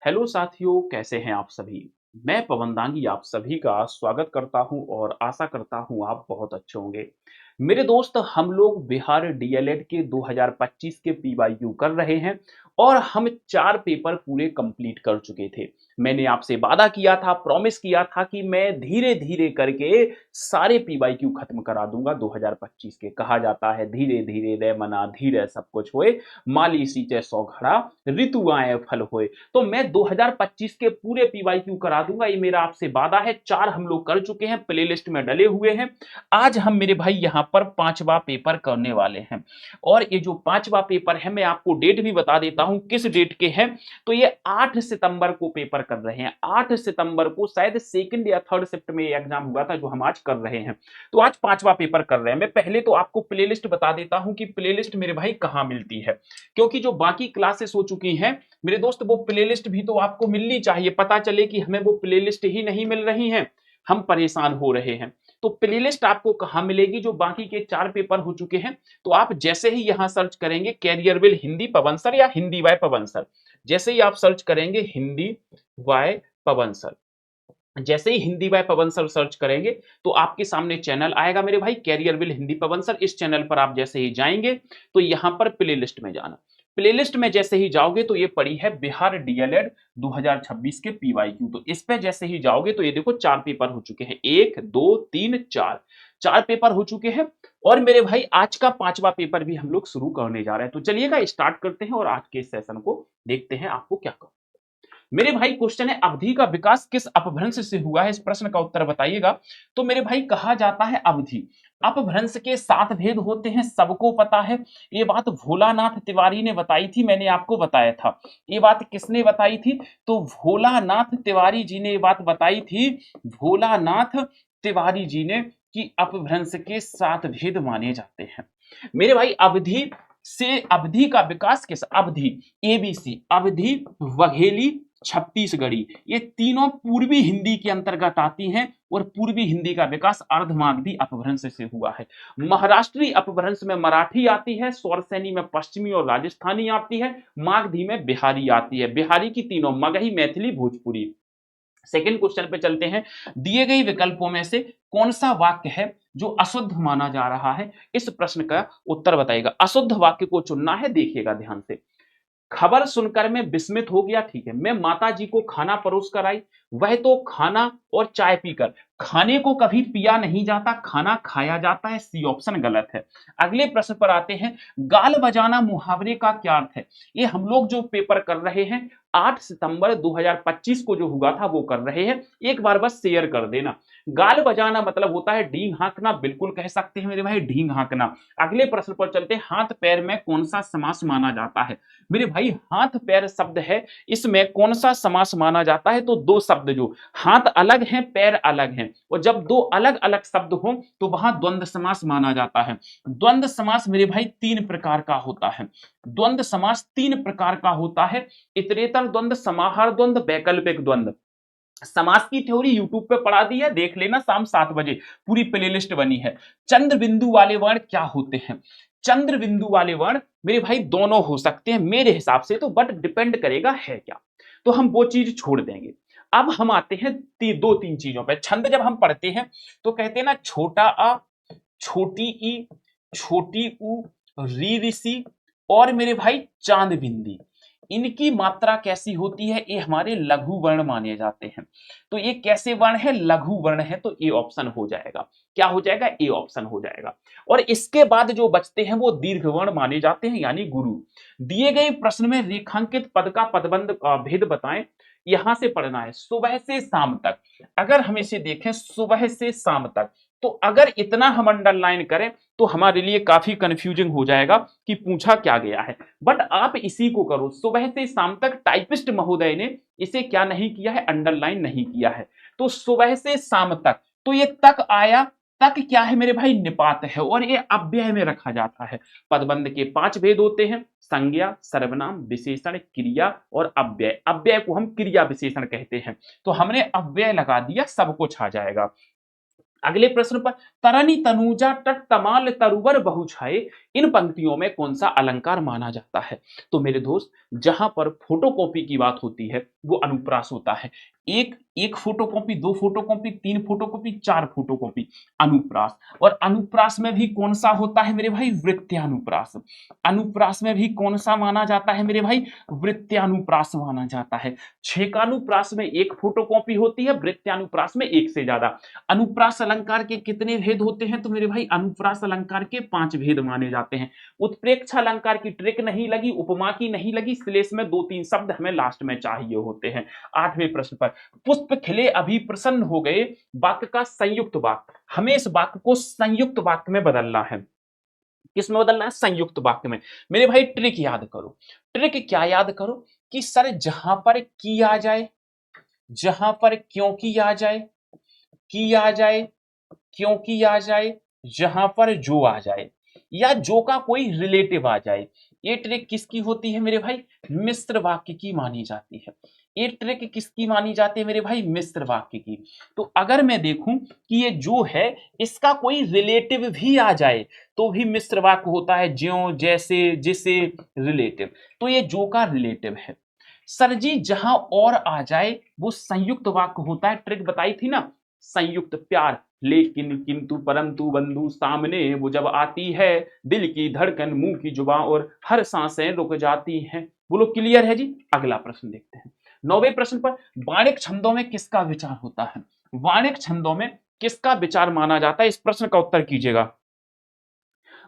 Hello साथियों, कैसे हैं आप सभी? मैं पवन दांगी आप सभी का स्वागत करता हूं और आशा करता हूं आप बहुत अच्छे होंगे। मेरे दोस्त, हम लोग बिहार डीएलएड के 2025 के पीवाईक्यू कर रहे हैं और हम 4 पेपर पूरे कंप्लीट कर चुके थे। मैंने आपसे वादा किया था, प्रॉमिस किया था कि मैं धीरे-धीरे करके सारे पीवाईक्यू खत्म करा दूंगा 2025 के। कहा जाता है धीरे-धीरे रे मना धीरे सब कुछ होए, माली सींचे सौ घड़ा, ऋतु आए फल होए। तो मैं 2025 के पूरे पीवाईक्यू करा दूंगा, ये मेरा आपसे वादा है। 4 हम लोग कर चुके हैं, प्लेलिस्ट में डले हुए हैं। आज हम मेरे भाई यहाँ पर 5वां पेपर करने वाले हैं और ये जो 5वां पेपर है, मैं आपको डेट भी बता देता हूँ किस डेट के हैं। तो ये 8 सितंबर को पेपर कर रहे हैं। 8 सितंबर को शायद सेकंड या थर्ड शिफ्ट में ये एग्जाम हुआ था जो हम आज कर रहे हैं। तो आज 5वां पेपर कर रहे हैं। मैं पहले तो आपको प्लेलिस्ट बता देता हूँ कि प्लेलिस्ट मेरे भाई कहाँ मिलती है, क्योंकि जो बाकी क्लासेस हो चुकी हैं मेरे दोस्त, वो प्लेलिस्ट भी तो आपको मिलनी चाहिए। पता चले कि हमें वो प्लेलिस्ट ही नहीं मिल रही हैं, हम परेशान हो रहे हैं। तो प्लेलिस्ट आपको कहाँ मिलेगी? जो बाकी के 4 पेपर हो चुके हैं, तो आप जैसे ही यहाँ सर्च करेंगे career will Hindi Pawan sir या हिंदी वाय पवन सर, जैसे ही आप सर्च करेंगे हिंदी वाय पवन सर, जैसे ही Hindi by Pawan sir search करेंगे तो आपके सामने चैनल आएगा मेरे भाई, career will Hindi Pawan sir. इस चैनल पर आप जैसे ही जाएंगे तो यहां पर प्लेलिस्ट में जाना। प्लेलिस्ट में जैसे ही जाओगे तो ये पड़ी है बिहार डीएलएड 2026 के पीवाईक्यू। तो इस पे जैसे ही जाओगे तो ये देखो 4 पेपर हो चुके हैं, 1 2 3 4, 4 पेपर हो चुके हैं। और मेरे भाई आज का 5वां पेपर भी हम लोग शुरू करने जा रहे हैं। तो चलिएगा स्टार्ट करते हैं और आज के इस सेशन को देखते हैं आपको क्या करना। मेरे भाई क्वेश्चन है, अवधि का विकास किस अपभ्रंश से हुआ है? इस प्रश्न का उत्तर बताइएगा। तो मेरे भाई कहा जाता है अवधि अपभ्रंश के 7 भेद होते हैं, सबको पता है। ये बात भोलानाथ तिवारी ने बताई थी, मैंने आपको बताया था। ये बात किसने बताई थी? तो भोलानाथ तिवारी जी ने ये बात बताई थी। भोलानाथ तिवारी जी ने कि अपभ्रंश के 7 भेद माने जाते हैं। मेरे भाई अवधि से अवधि का विकास किस अवधि, एबीसी अवधि, वघेली, छत्तीसगढ़ी, ये तीनों पूर्वी हिंदी के अंतर्गत आती हैं और पूर्वी हिंदी का विकास अर्धमागधी अपभ्रंश से हुआ है। महाराष्ट्री अपभ्रंश में मराठी आती है, स्वरसैनी में पश्चिमी और राजस्थानी आती है, मागधी में बिहारी आती है। बिहारी की तीनों मगही, मैथिली, भोजपुरी। सेकंड क्वेश्चन पे चलते हैं। दिए गए विकल्पों में से कौन सा वाक्य है जो अशुद्ध माना जा रहा है? इस प्रश्न का उत्तर बताइएगा। अशुद्ध वाक्य को चुनना है, देखिएगा ध्यान से। खबर सुनकर मैं विस्मित हो गया, ठीक है। मैं माता जी को खाना परोस कर आई, वह तो खाना और चाय पीकर, खाने को कभी पिया नहीं जाता, खाना खाया जाता है। सी ऑप्शन गलत है। अगले प्रश्न पर आते हैं। गाल बजाना मुहावरे का क्या अर्थ है? ये हम लोग जो पेपर कर रहे हैं 8 सितंबर 2025 को जो हुआ था वो कर रहे हैं, एक बार बस शेयर कर देना। गाल बजाना मतलब होता है ढींग हाँकना, बिल्कुल कह सकते हैं मेरे भाई ढींग हाँकना। अगले प्रश्न पर चलते हैं। हाथ पैर में कौन सा समास माना जाता है? मेरे भाई हाथ पैर शब्द है, इसमें कौन सा समास माना जाता है? तो दो शब्द, जो हाथ अलग हैं पैर अलग हैं, और जब दो अलग अलग शब्द हो तो वहां द्वंद्व समास माना जाता है। द्वंद्व समास मेरे भाई 3 प्रकार का होता है। द्वंद्व समास 3 प्रकार का होता है। इतरेतर द्वंद्व, समाहार द्वंद्व, वैकल्पिक द्वंद्व। समास की थ्योरी यूट्यूब पे पढ़ा दी है, देख लेना, शाम 7 बजे पूरी प्लेलिस्ट बनी है। चंद्र बिंदु वाले वर्ण क्या होते हैं? चंद्र बिंदु वाले वर्ण मेरे भाई दोनों हो सकते हैं मेरे हिसाब से तो, बट डिपेंड करेगा है क्या, तो हम वो चीज छोड़ देंगे। अब हम आते हैं 2-3 चीजों पे। छंद जब हम पढ़ते हैं तो कहते हैं ना, छोटा अ, छोटी ई, छोटी ऊ, री ऋषि और मेरे भाई चांद बिंदी, इनकी मात्रा कैसी होती है? ये हमारे लघु वर्ण माने जाते हैं। तो ये कैसे वर्ण है? लघु वर्ण है, तो ए ऑप्शन हो जाएगा। क्या हो जाएगा? ए ऑप्शन हो जाएगा। और इसके बाद जो बचते हैं वो दीर्घ वर्ण माने जाते हैं, यानी गुरु। दिए गए प्रश्न में रेखांकित पद का पदबंध भेद बताएं। यहां से पढ़ना है सुबह से शाम तक। अगर हम इसे देखें सुबह से शाम तक, तो अगर इतना हम अंडरलाइन करें तो हमारे लिए काफी कंफ्यूजिंग हो जाएगा कि पूछा क्या गया है। बट आप इसी को करो, सुबह से शाम तक। टाइपिस्ट महोदय ने इसे क्या नहीं किया है? अंडरलाइन नहीं किया है। तो सुबह से शाम तक, तो ये तक आया। तक क्या है मेरे भाई? निपात है, और ये अव्यय में रखा जाता है। पदबंध के 5 भेद होते हैं, संज्ञा, सर्वनाम, विशेषण, क्रिया और अव्यय। अव्यय को हम क्रिया विशेषण कहते हैं। तो हमने अव्यय लगा दिया, सब कुछ आ जाएगा। अगले प्रश्न पर, तरनी तनूजा तट तमाल तरुवर बहुछाए, इन पंक्तियों में कौन सा अलंकार माना जाता है? तो मेरे दोस्त, जहां पर फोटोकॉपी की बात होती है वो अनुप्रास होता है। एक फोटोकॉपी, दो फोटोकॉपी, तीन फोटोकॉपी, चार फोटोकॉपी, अनुप्रास। और अनुप्रास में भी कौन सा होता है मेरे भाई? वृत्यानुप्रास। अनुप्रास में भी कौन सा माना जाता है मेरे भाई? वृत्यानुप्रास माना जाता है। छेकानुप्रास में एक फोटोकॉपी होती है, वृत्यानुप्रास में एक से ज्यादा। अनुप्रास अलंकार के कितने भेद होते हैं? तो मेरे भाई अनुप्रास अलंकार के 5 भेद माने जाते हैं। उत्प्रेक्षा अलंकार की ट्रिक नहीं लगी, उपमा की नहीं लगी, श्लेष में 2-3 शब्द हमें लास्ट में चाहिए होते हैं। 8वें प्रश्न पर, पुष्प खिले अभी प्रसन्न हो गए, वाक्य का संयुक्त वाक्य। हमें इस वाक्य को संयुक्त वाक्य में बदलना है। किसमें बदलना है? संयुक्त वाक्य में। मेरे भाई ट्रिक याद करो। ट्रिक क्या याद करो कि सर जहां पर की आ जाए, जहां पर क्योंकि आ जाए, की आ जाए, क्योंकि आ जाए, जहां पर जो आ जाए, या जो का कोई रिलेटिव आ जाए, ये ट्रिक किसकी होती है मेरे भाई? मिश्र वाक्य की मानी जाती है। ये ट्रिक किसकी मानी जाती है मेरे भाई? मिश्र वाक्य की। तो अगर मैं देखूं कि ये जो है इसका कोई रिलेटिव भी आ जाए तो भी मिश्र वाक्य होता है, ज्यों, जैसे, जिसे, रिलेटिव। तो ये जो का रिलेटिव है। सर जी जहां और आ जाए वो संयुक्त वाक्य होता है। ट्रिक बताई थी ना, संयुक्त प्यार, लेकिन, किंतु, परंतु, बंधु, सामने वो जब आती है, दिल की धड़कन, मुंह की जुबान और हर सांसें रुक जाती हैं। बोलो क्लियर है जी? अगला प्रश्न देखते हैं। 9वें प्रश्न पर, वाणिक छंदों में किसका विचार होता है? वाणिक छंदों में किसका विचार माना जाता है? इस प्रश्न का उत्तर कीजिएगा।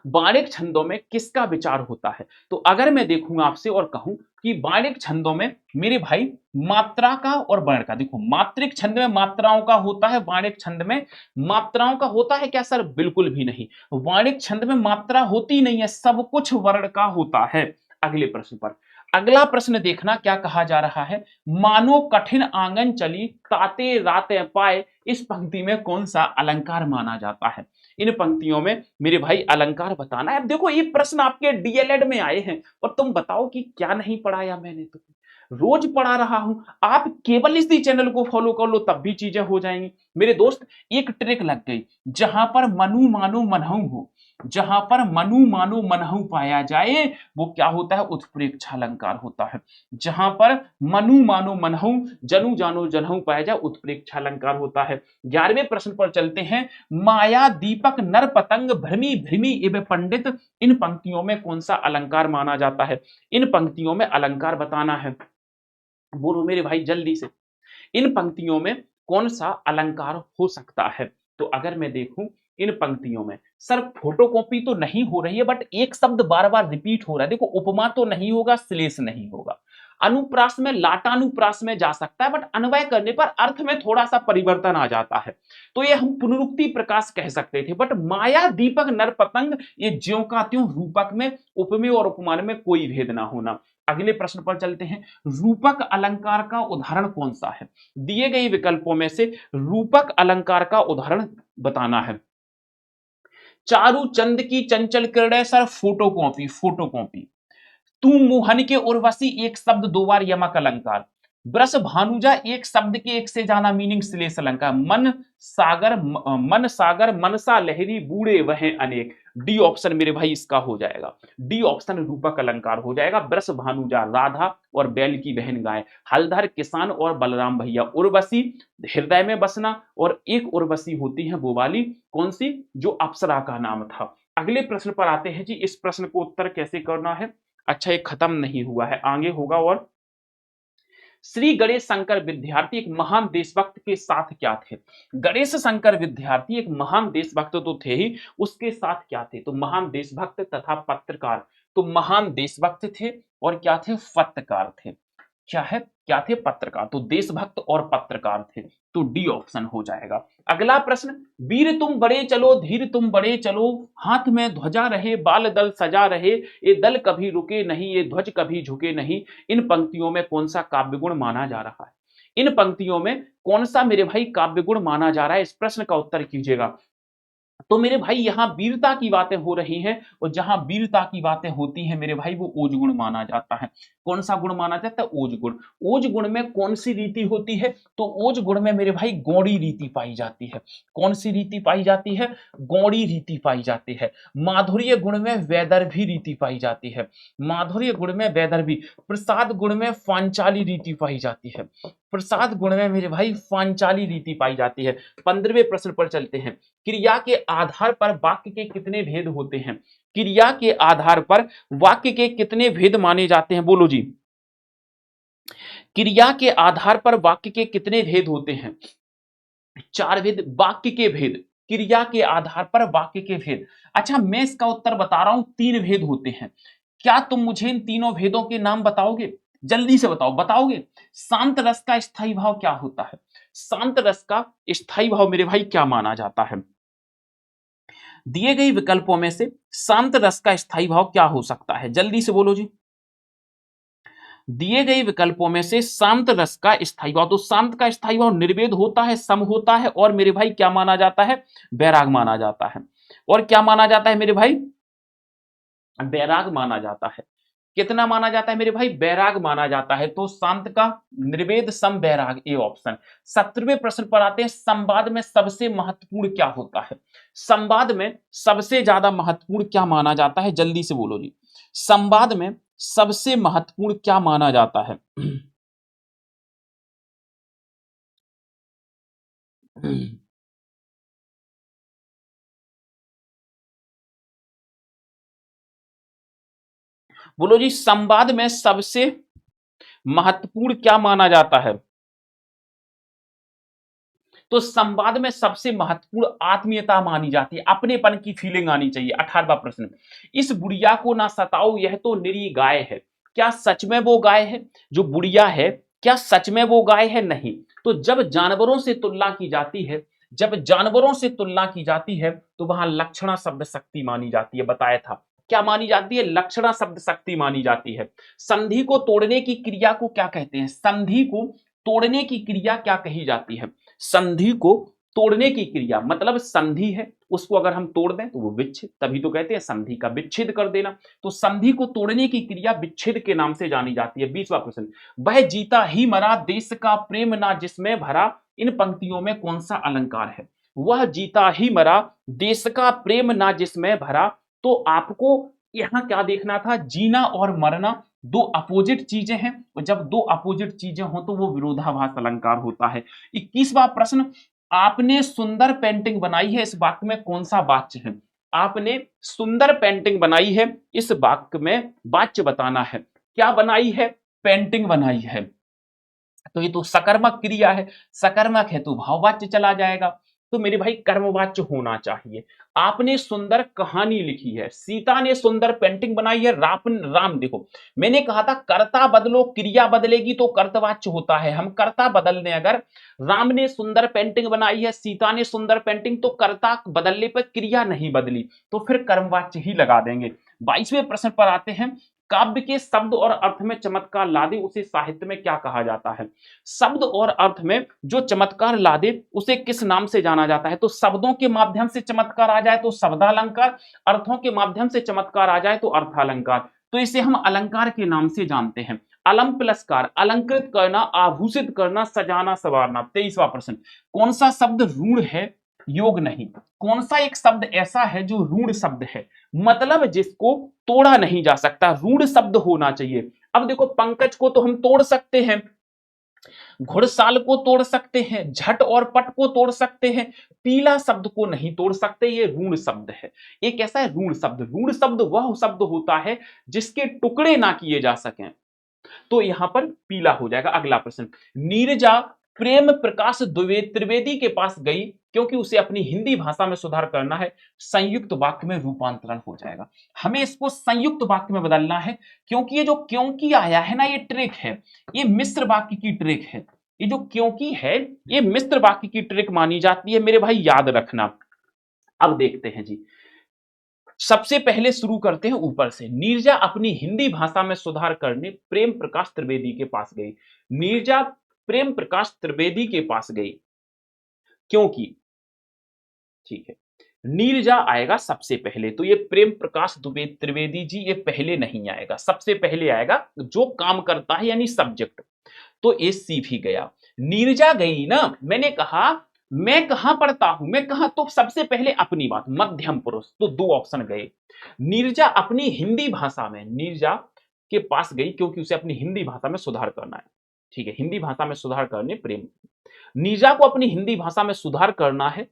वाणिक छंदों में किसका विचार होता है? तो अगर मैं देखूंगा आपसे और कहूं कि वाणिक छंदों में मेरे भाई मात्रा का और वर्ण का, देखो मात्रिक छंद में मात्राओं का होता है, वाणिक छंद में मात्राओं का होता है क्या सर? बिल्कुल भी नहीं। वाणिक छंद में मात्रा होती नहीं है, सब कुछ वर्ण का होता है। अगले प्रश्न पर, अगला प्रश्न देखना क्या कहा जा रहा है। मानो कठिन आंगन चली, ताते राते पाए, इस पंक्ति में कौन सा अलंकार माना जाता है? इन पंक्तियों में मेरे भाई अलंकार बताना है। अब देखो ये प्रश्न आपके डीएलएड में आए हैं और तुम बताओ कि क्या नहीं पढ़ाया मैंने? तो रोज पढ़ा रहा हूं। आप केवल इसी चैनल को फॉलो कर लो तब भी चीजें हो जाएंगी। मेरे दोस्त एक ट्रिक लग गई, जहां पर मनु मानो मनहु हो, जहां पर मनु मानो मनहु पाया जाए वो क्या होता है? उत्प्रेक्षा अलंकार होता है। जहां पर मनु मानो मनहु, जनु जानो जनहु पाया जाए, उत्प्रेक्षा अलंकार होता है। 11वें प्रश्न पर चलते हैं। माया दीपक नर पतंग भ्रमी भ्रमी इव पंडित, इन पंक्तियों में कौन सा अलंकार माना जाता है? इन पंक्तियों में अलंकार बताना है। बोलो मेरे भाई जल्दी से, इन पंक्तियों में कौन सा अलंकार हो सकता है? तो अगर मैं देखूं इन पंक्तियों में, सर फोटोकॉपी तो नहीं हो रही है बट एक शब्द बार बार रिपीट हो रहा है। देखो उपमा तो नहीं होगा, श्लेष नहीं होगा। अनुप्रास में लाटानुप्रास में जा सकता है बट अन्वय करने पर अर्थ में थोड़ा सा परिवर्तन आ जाता है, तो ये हम पुनरुक्ति प्रकाश कह सकते थे। बट माया दीपक नर पतंग, ये ज्यों का त्यों, रूपक में, उपमेय और उपमान में कोई भेद ना होना। अगले प्रश्न पर चलते हैं। रूपक अलंकार का उदाहरण कौन सा है? दिए गए विकल्पों में से रूपक अलंकार का उदाहरण बताना है। चारु चंद की चंचल किरणें, सर फोटोकॉपी, फोटोकॉपी। तू मुहन के उर्वशी, एक शब्द दो बार यमक अलंकार। ब्रस भानुजा, एक शब्द के एक से ज्यादा मीनिंग श्लेष अलंकार। मन सागर मनसा लहरी, बूढ़े वह अनेक। डी ऑप्शन मेरे भाई इसका हो जाएगा। डी ऑप्शन रूपक अलंकार हो जाएगा। ब्रस भानुजा राधा और बैल की बहन गाय, हलधर किसान और बलराम भैया। उर्वशी हृदय में बसना, और एक उर्वशी होती है वो वाली कौन सी? जो अप्सरा का नाम था। अगले प्रश्न पर आते हैं जी। इस प्रश्न को उत्तर कैसे करना है? अच्छा ये खत्म नहीं हुआ है, आगे होगा। और श्री गणेश शंकर विद्यार्थी एक महान देशभक्त के साथ क्या थे? गणेश शंकर विद्यार्थी एक महान देशभक्त तो थे ही, उसके साथ क्या थे? तो महान देशभक्त तथा पत्रकार। तो महान देशभक्त थे और क्या थे? पत्रकार थे। क्या है? क्या थे? पत्रकार। तो देशभक्त और पत्रकार थे, तो डी ऑप्शन हो जाएगा। अगला प्रश्न। वीर तुम बड़े चलो, धीर तुम बड़े चलो, हाथ में ध्वजा रहे, बाल दल सजा रहे, ये दल कभी रुके नहीं, ये ध्वज कभी झुके नहीं, इन पंक्तियों में कौन सा काव्य गुण माना जा रहा है? इन पंक्तियों में कौन सा मेरे भाई काव्य गुण माना जा रहा है? इस प्रश्न का उत्तर कीजिएगा। तो मेरे भाई यहां वीरता की बातें हो रही हैं, और जहां वीरता की बातें होती हैं मेरे भाई, वो ओज गुण माना जाता है। कौन सा गुण माना जाता है? ओज गुण। ओज गुण में कौन सी रीति होती है? तो ओज गुण में मेरे भाई गौड़ी रीति पाई जाती है। कौन सी रीति पाई जाती है? गौड़ी रीति पाई जाती है। माधुर्य गुण में वैदर्भी रीति पाई जाती है। माधुर्य गुण में वैदर्भी। प्रसाद गुण में पांचाली रीति पाई जाती है। प्रसाद गुण में मेरे भाई पांचाली रीति पाई जाती है। 15वें प्रश्न पर चलते हैं। क्रिया के आधार पर वाक्य के कितने भेद होते हैं? क्रिया के आधार पर वाक्य के कितने भेद माने जाते हैं? बोलो जी। क्रिया के आधार पर वाक्य के कितने भेद होते हैं? 4 भेद। वाक्य के भेद, क्रिया के आधार पर वाक्य के भेद। अच्छा, मैं इसका उत्तर बता रहा हूं, 3 भेद होते हैं। क्या तुम मुझे इन तीनों भेदों के नाम बताओगे? जल्दी से बताओ, बताओगे? शांत रस का स्थायी भाव क्या होता है? शांत रस का स्थायी भाव मेरे भाई क्या माना जाता है? दिए गए विकल्पों में से शांत रस का स्थायी भाव क्या हो सकता है? जल्दी से बोलो जी। दिए गए विकल्पों में से शांत रस का स्थायी भाव, तो शांत का स्थायी भाव निर्वेद होता है, सम होता है, और मेरे भाई क्या माना जाता है? वैराग माना जाता है। और क्या माना जाता है मेरे भाई? वैराग माना जाता है। कितना माना जाता है मेरे भाई? वैराग माना जाता है। तो शांत का निर्वेद सम वैराग, ए ऑप्शन। 17वें प्रश्न पर आते हैं। संवाद में सबसे महत्वपूर्ण क्या होता है? संवाद में सबसे ज्यादा महत्वपूर्ण क्या माना जाता है? जल्दी से बोलो जी। संवाद में सबसे महत्वपूर्ण क्या माना जाता है? बोलो जी, संवाद में सबसे महत्वपूर्ण क्या माना जाता है? तो संवाद में सबसे महत्वपूर्ण आत्मीयता मानी जाती है, अपनेपन की फीलिंग आनी चाहिए। 18वां प्रश्न। इस बुढ़िया को ना सताओ, यह तो निरी गाय है। क्या सच में वो गाय है? जो बुढ़िया है, क्या सच में वो गाय है? नहीं। तो जब जानवरों से तुलना की जाती है, जब जानवरों से तुलना की जाती है, तो वहां लक्षणा शब्द शक्ति मानी जाती है। बताया था, क्या मानी जाती है? लक्षणा शब्द शक्ति मानी जाती है। संधि को तोड़ने की क्रिया को क्या कहते हैं? संधि को तोड़ने की क्रिया क्या कही जाती है? संधि को तोड़ने की क्रिया, मतलब संधि है, उसको अगर हम तोड़ दें तो वो विच्छेद, तभी तो कहते हैं संधि का विच्छेद कर देना। तो संधि को तोड़ने की क्रिया विच्छेद के नाम से जानी जाती है। 20वां प्रश्न। वह जीता ही मरा, देश का प्रेम ना जिसमें भरा, इन पंक्तियों में कौन सा अलंकार है? वह जीता ही मरा, देश का प्रेम ना जिसमें भरा। तो आपको यहां क्या देखना था? जीना और मरना दो अपोजिट चीजें हैं, और जब दो अपोजिट चीजें हो तो वो विरोधाभास अलंकार होता है। 21वां प्रश्न। आपने सुंदर पेंटिंग बनाई है, इस वाक्य में कौन सा वाच्य है? आपने सुंदर पेंटिंग बनाई है, इस वाक्य में वाच्य बताना है। क्या बनाई है? पेंटिंग बनाई है। तो ये तो सकर्मक क्रिया है, सकर्मक है तो भाववाच्य चला जाएगा। तो मेरे भाई कर्मवाच्य होना चाहिए। आपने सुंदर कहानी लिखी है, सीता ने सुंदर पेंटिंग बनाई है, राम देखो, मैंने कहा था कर्ता बदलो क्रिया बदलेगी तो कर्तवाच्य होता है। हम कर्ता बदल दें, अगर राम ने सुंदर पेंटिंग बनाई है, सीता ने सुंदर पेंटिंग, तो कर्ता बदलने पर क्रिया नहीं बदली, तो फिर कर्मवाच्य ही लगा देंगे। 22वें प्रश्न पर आते हैं। काव्य के शब्द और अर्थ में चमत्कार ला दे, उसे साहित्य में क्या कहा जाता है? शब्द और अर्थ में जो चमत्कार ला दे, उसे किस नाम से जाना जाता है? तो शब्दों के माध्यम से चमत्कार आ जाए तो शब्दालंकार, अर्थों के माध्यम से चमत्कार आ जाए तो अर्थालंकार। तो इसे हम अलंकार के नाम से जानते हैं। अलम प्लस कार, अलंकृत करना, आभूषित करना, सजाना, संवारना। 23वां प्रश्न। कौन सा शब्द रूढ़ है, योग नहीं? कौन सा एक शब्द ऐसा है जो रूढ़ शब्द है, मतलब जिसको तोड़ा नहीं जा सकता, रूढ़ शब्द होना चाहिए। अब देखो, पंकज को तो हम तोड़ सकते हैं, घुड़साल को तोड़ सकते हैं, झट और पट को तोड़ सकते हैं, पीला शब्द को नहीं तोड़ सकते, ये ऋण शब्द है। एक ऐसा है ऋण शब्द। ऋण शब्द वह शब्द होता है जिसके टुकड़े ना किए जा सकें, तो यहां पर पीला हो जाएगा। अगला प्रश्न। नीरजा प्रेम प्रकाश त्रिवेदी के पास गई क्योंकि उसे अपनी हिंदी भाषा में सुधार करना है, संयुक्त वाक्य में रूपांतरण हो जाएगा। हमें इसको संयुक्त वाक्य में बदलना है, क्योंकि ये जो क्योंकि आया है ना, ये ट्रिक है, ये मिश्र वाक्य की ट्रिक है। ये जो क्योंकि है, ये मिश्र वाक्य की ट्रिक मानी जाती है मेरे भाई, याद रखना। अब देखते हैं जी, सबसे पहले शुरू करते हैं ऊपर से। नीरजा अपनी हिंदी भाषा में सुधार करने प्रेम प्रकाश त्रिवेदी के पास गई। नीरजा प्रेम प्रकाश त्रिवेदी के पास गई क्योंकि, ठीक है, नीरजा आएगा सबसे पहले। तो ये प्रेम प्रकाश त्रिवेदी जी, ये पहले नहीं आएगा, सबसे पहले आएगा जो काम करता है यानी सब्जेक्ट। तो ये सी भी गया। नीरजा गई ना, मैंने कहा मैं कहां पढ़ता हूं, मैं कहा, तो सबसे पहले अपनी बात, मध्यम पुरुष, तो दो ऑप्शन गए। नीरजा अपनी हिंदी भाषा में, नीरजा के पास गई क्योंकि उसे अपनी हिंदी भाषा में सुधार करना है। ठीक है, हिंदी भाषा में सुधार करने प्रेम। नीरजा को अपनी हिंदी भाषा में सुधार करना है।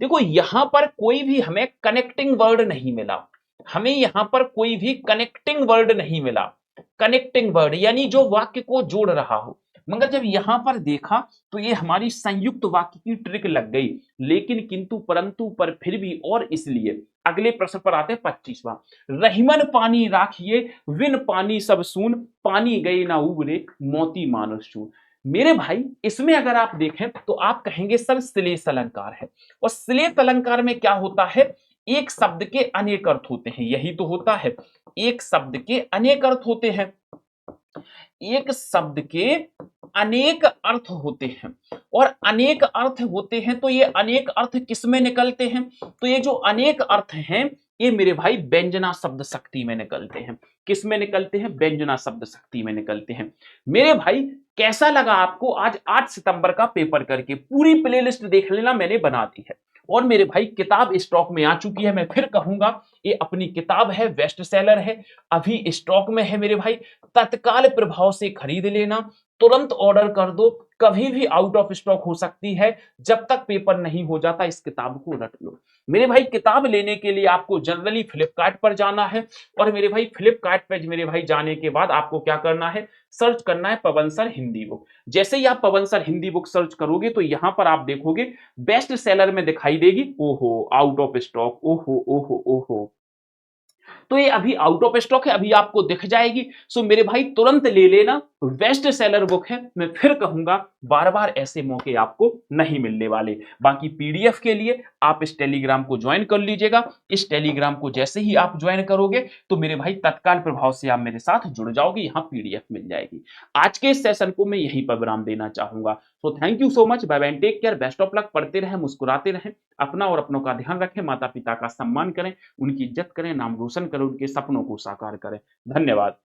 देखो यहां पर कोई भी हमें कनेक्टिंग वर्ड नहीं मिला, हमें यहां पर कोई भी कनेक्टिंग वर्ड नहीं मिला। कनेक्टिंग वर्ड यानी जो वाक्य को जोड़ रहा हो। मगर जब यहां पर देखा तो ये हमारी संयुक्त वाक्य की ट्रिक लग गई। लेकिन किंतु परंतु पर फिर भी और इसलिए अगले प्रश्न पर आते हैं 25वां। रहीमन पानी राखिए विन पानी सब सून, पानी गए ना उबरे मोती मानुष चून। मेरे भाई इसमें अगर आप देखें तो आप कहेंगे सर श्लेष अलंकार है, और श्लेष अलंकार में क्या होता है, एक शब्द के अनेक अर्थ होते हैं, यही तो होता है, एक शब्द के अनेक अर्थ होते हैं, एक शब्द के अनेक अर्थ होते हैं, और अनेक अर्थ होते हैं तो ये अनेक अर्थ किसमें निकलते हैं, तो ये जो अनेक अर्थ हैं ये मेरे भाई व्यंजना शब्द शक्ति में निकलते हैं। किस में निकलते हैं, व्यंजना शब्द शक्ति में निकलते हैं। मेरे भाई कैसा लगा आपको आज 8 सितंबर का पेपर करके, पूरी प्लेलिस्ट देख लेना मैंने बना दी है। और मेरे भाई किताब स्टॉक में आ चुकी है, मैं फिर कहूंगा ये अपनी किताब है, बेस्ट सेलर है, अभी स्टॉक में है मेरे भाई, तत्काल प्रभाव से खरीद लेना, तुरंत ऑर्डर कर दो, कभी भी आउट ऑफ स्टॉक हो सकती है, जब तक पेपर नहीं हो जाता इस किताब को रट लो। मेरे भाई किताब लेने के लिए आपको जनरली फ्लिपकार्ट पर जाना है, और मेरे भाई फ्लिपकार्ट पर मेरे भाई जाने के बाद आपको क्या करना है, सर्च करना है पवन सर हिंदी बुक। जैसे ही आप पवन सर हिंदी बुक सर्च करोगे तो यहां पर आप देखोगे बेस्ट सेलर में दिखाई देगी, ओहो आउट ऑफ स्टॉक, ओहो ओहो ओहो, तो ये अभी आउट ऑफ स्टॉक है, अभी आपको दिख जाएगी। सो मेरे भाई तुरंत ले लेना, बेस्ट सेलर बुक है। मैं फिर कहूंगा बार बार ऐसे मौके आपको नहीं मिलने वाले। बाकी पीडीएफ के लिए आप इस टेलीग्राम को ज्वाइन कर लीजिएगा। इस टेलीग्राम को जैसे ही आप ज्वाइन करोगे तो मेरे भाई तत्काल प्रभाव से आप मेरे साथ जुड़ जाओगे, यहाँ पीडीएफ मिल जाएगी। आज के इस सेशन को मैं यहीं पर विराम देना चाहूंगा। So thank you so much, bye bye, take care, best of luck, पढ़ते रहें, मुस्कुराते रहें, अपना और अपनों का ध्यान रखें, माता पिता का सम्मान करें, उनकी इज्जत करें, नाम रोशन करें, उनके सपनों को साकार करें। धन्यवाद।